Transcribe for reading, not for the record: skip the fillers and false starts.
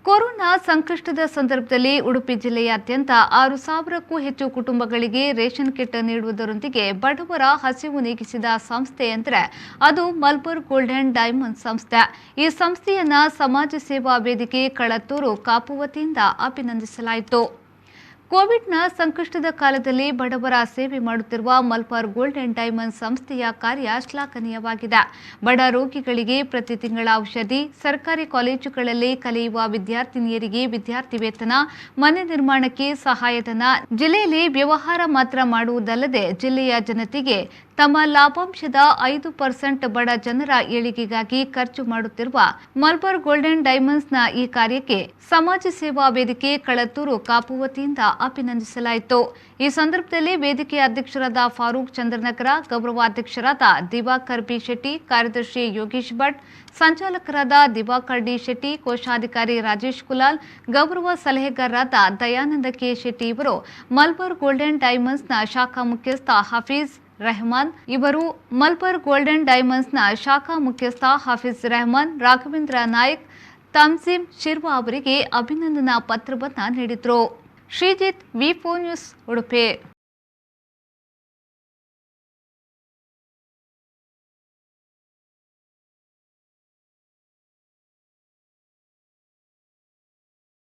Corona ಸಂಕಷ್ಟದ ಸಂದರ್ಭದಲ್ಲಿ ಉಡುಪಿ ಜಿಲ್ಲೆಯಾದ್ಯಂತ 6,000ಕ್ಕೂ ಹೆಚ್ಚು ಕುಟುಂಬಗಳಿಗೆ ರೇಷನ್ ಕಿಟ್ ನೀಡುವುದರೊಂದಿಗೆ ಬಡವರ ಹಸಿವು ನೀಗಿಸಿದ ಸಂಸ್ಥೆ ಎಂದರೆ ಅದು ಮಲಬಾರ್ ಗೋಲ್ಡ್ ಅಂಡ್ ಡೈಮಂಡ್ ಸಂಸ್ಥೆ. ಈ ಸಂಸ್ಥೆಯನ್ನ ಸಮಾಜ ಸೇವಾ ವೇದಿಕೆ ಕಳತ್ತೂರು ಕಾಪು ವತಿಯಿಂದ ಅಭಿನಂದಿಸಲಾಯಿತು. ಕೋವಿಡ್ನ ಸಂಕಷ್ಟದ ಕಾಲದಲ್ಲಿ ಬಡವರ ಸೇವೆ ಮಾಡುತ್ತಿರುವ ಮಲಬಾರ್ ಗೋಲ್ಡ್ ಅಂಡ್ ಡೈಮಂಡ್ ಸಂಸ್ಥೆಯ ಕಾರ್ಯ ಶ್ಲಾಘನೀಯವಾಗಿದೆ. ಬಡ ರೋಗಿಗಳಿಗೆ ಪ್ರತಿ ತಿಂಗಳ ಔಷಧಿ, ಸರ್ಕಾರಿ ಕಾಲೇಜುಗಳಲ್ಲಿ ಕಲಿಯುವ ವಿದ್ಯಾರ್ಥಿನಿಯರಿಗೆ ವಿದ್ಯಾರ್ಥಿ ವೇತನ, ಮನೆ ನಿರ್ಮಾಣಕ್ಕೆ ಸಹಾಯಧನ, ಜಿಲ್ಲೆಯಲ್ಲಿ ವ್ಯವಹಾರ ಮಾತ್ರ ಮಾಡುವುದಲ್ಲದೆ ಜಿಲ್ಲೆಯ ಜನತೆಗೆ ತಮ್ಮ ಲಾಭಾಂಶದ 5% ಬಡ ಜನರ ಏಳಿಗೆಗಾಗಿ ಖರ್ಚು ಮಾಡುತ್ತಿರುವ ಮಲಬಾರ್ ಗೋಲ್ಡ್ ಅಂಡ್ ಡೈಮಂಡ್ಸ್ನ ಈ ಕಾರ್ಯಕ್ಕೆ ಸಮಾಜ ಸೇವಾ ವೇದಿಕೆ ಕಳತ್ತೂರು ಕಾಪು ವತಿಯಿಂದ ಅಭಿನಂದಿಸಲಾಯಿತು. ಈ ಸಂದರ್ಭದಲ್ಲಿ ವೇದಿಕೆಯ ಅಧ್ಯಕ್ಷರಾದ ಫಾರೂಕ್ ಚಂದ್ರನಗರ, ಗೌರವಾಧ್ಯಕ್ಷರಾದ ದಿವಾಕರ್ ಬಿ ಶೆಟ್ಟಿ, ಕಾರ್ಯದರ್ಶಿ ಯೋಗೇಶ್ ಭಟ್, ಸಂಚಾಲಕರಾದ ದಿವಾಕರ್ ಡಿ ಶೆಟ್ಟಿ, ಕೋಶಾಧಿಕಾರಿ ರಾಜೇಶ್ ಕುಲಾಲ್, ಗೌರವ ಸಲಹೆಗಾರರಾದ ದಯಾನಂದ ಕೆ ಶೆಟ್ಟಿ ಇವರು ಮಲಬಾರ್ ಗೋಲ್ಡ್ ಅಂಡ್ ಡೈಮಂಡ್ಸ್ನ ಶಾಖಾ ಮುಖ್ಯಸ್ಥ ಹಾಫೀಜ್ ರೆಹಮಾನ್ ಇವರು ಮಲಬಾರ್ ಗೋಲ್ಡ್ ಅಂಡ್ ಡೈಮಂಡ್ಸ್ನ ಶಾಖಾ ಮುಖ್ಯಸ್ಥ ಹಾಫೀಜ್ ರೆಹಮಾನ್, ರಾಘವೇಂದ್ರ ನಾಯಕ್, ತಮ್ಸೀಮ್ ಶಿರ್ವಾ ಅವರಿಗೆ ಅಭಿನಂದನಾ ಪತ್ರವನ್ನು ನೀಡಿದರು. ಶ್ರೀಜಿತ್, ವಿ4 ನ್ಯೂಸ್, ಉಡುಪಿ.